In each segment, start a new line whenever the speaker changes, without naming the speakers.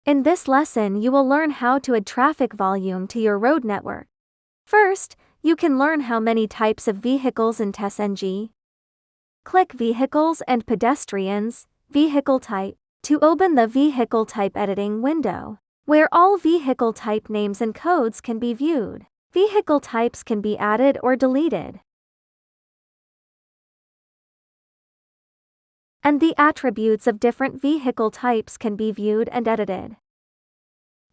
In this lesson you will learn how to add traffic volume to your road network. First, you can learn how many types of vehicles in TESS NG. Click Vehicles and Pedestrians, Vehicle Type, to open the Vehicle Type editing window, where all vehicle type names and codes can be viewed. Vehicle types can be added or deleted, and the attributes of different vehicle types can be viewed and edited.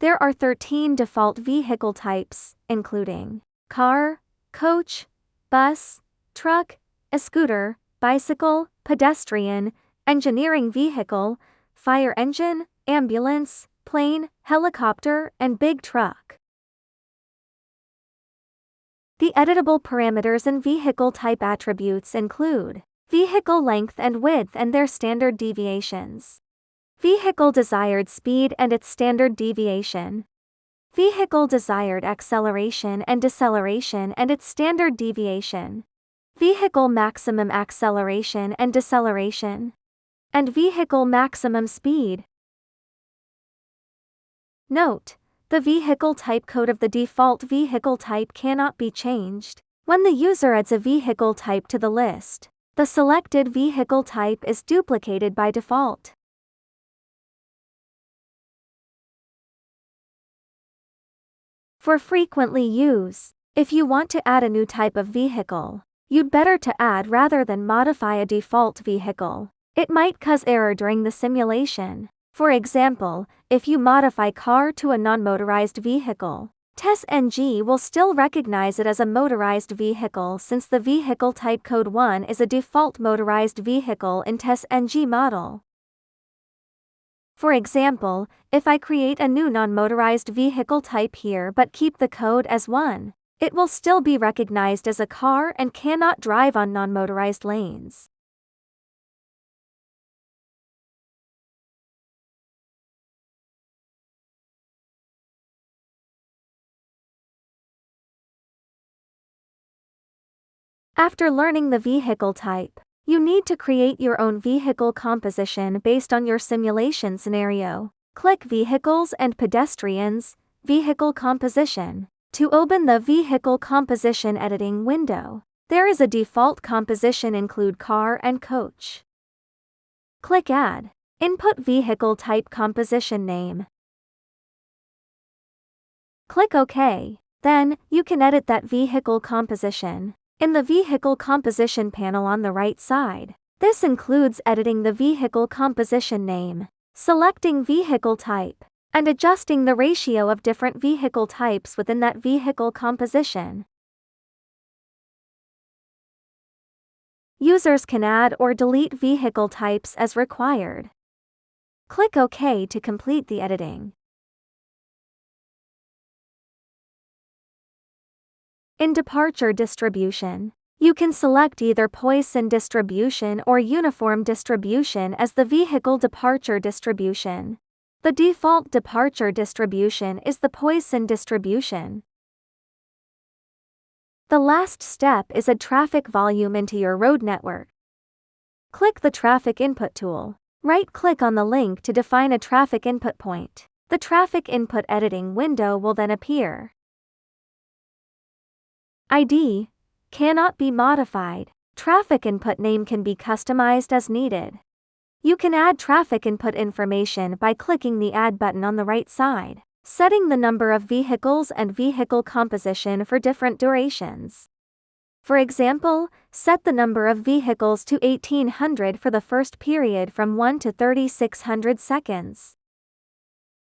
There are 13 default vehicle types, including car, coach, bus, truck, a scooter, bicycle, pedestrian, engineering vehicle, fire engine, ambulance, plane, helicopter, and big truck. The editable parameters and vehicle type attributes include vehicle length and width and their standard deviations, vehicle desired speed and its standard deviation, vehicle desired acceleration and deceleration and its standard deviation, vehicle maximum acceleration and deceleration, and vehicle maximum speed. Note: the vehicle type code of the default vehicle type cannot be changed. When the user adds a vehicle type to the list, the selected vehicle type is duplicated by default. For frequently use, if you want to add a new type of vehicle, you'd better to add rather than modify a default vehicle. It might cause error during the simulation. For example, if you modify car to a non-motorized vehicle, TESS NG will still recognize it as a motorized vehicle since the vehicle type code 1 is a default motorized vehicle in TESS NG model. For example, if I create a new non-motorized vehicle type here but keep the code as 1, it will still be recognized as a car and cannot drive on non-motorized lanes. After learning the vehicle type, you need to create your own vehicle composition based on your simulation scenario. Click Vehicles and Pedestrians, Vehicle Composition, to open the Vehicle Composition editing window. There is a default composition include car and coach. Click Add. Input vehicle type composition name. Click OK. Then, you can edit that vehicle composition in the Vehicle Composition panel on the right side. This includes editing the vehicle composition name, selecting vehicle type, and adjusting the ratio of different vehicle types within that vehicle composition. Users can add or delete vehicle types as required. Click OK to complete the editing. In departure distribution, you can select either Poisson distribution or uniform distribution as the vehicle departure distribution. The default departure distribution is the Poisson distribution. The last step is add traffic volume into your road network. Click the Traffic Input tool. Right-click on the link to define a traffic input point. The traffic input editing window will then appear. ID cannot be modified. Traffic input name can be customized as needed. You can add traffic input information by clicking the Add button on the right side, setting the number of vehicles and vehicle composition for different durations. For example, set the number of vehicles to 1800 for the first period from 1 to 3600 seconds.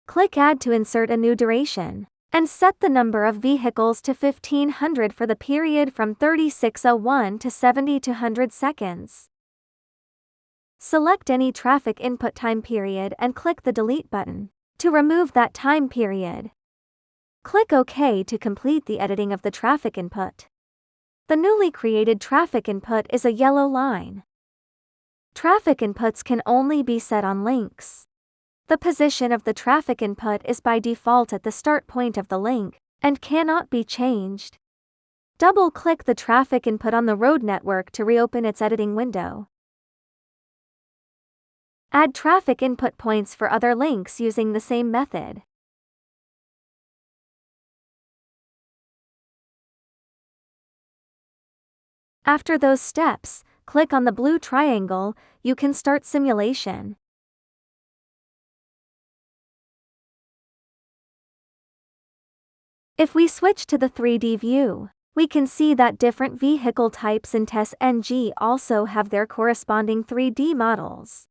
Click Add to insert a new duration, and set the number of vehicles to 1500 for the period from 3601 to 7200 seconds. Select any traffic input time period and click the Delete button to remove that time period. Click OK to complete the editing of the traffic input. The newly created traffic input is a yellow line. Traffic inputs can only be set on links. The position of the traffic input is by default at the start point of the link, and cannot be changed. Double-click the traffic input on the road network to reopen its editing window. Add traffic input points for other links using the same method. After those steps, click on the blue triangle. You can start simulation. If we switch to the 3D view, we can see that different vehicle types in TESS NG also have their corresponding 3D models.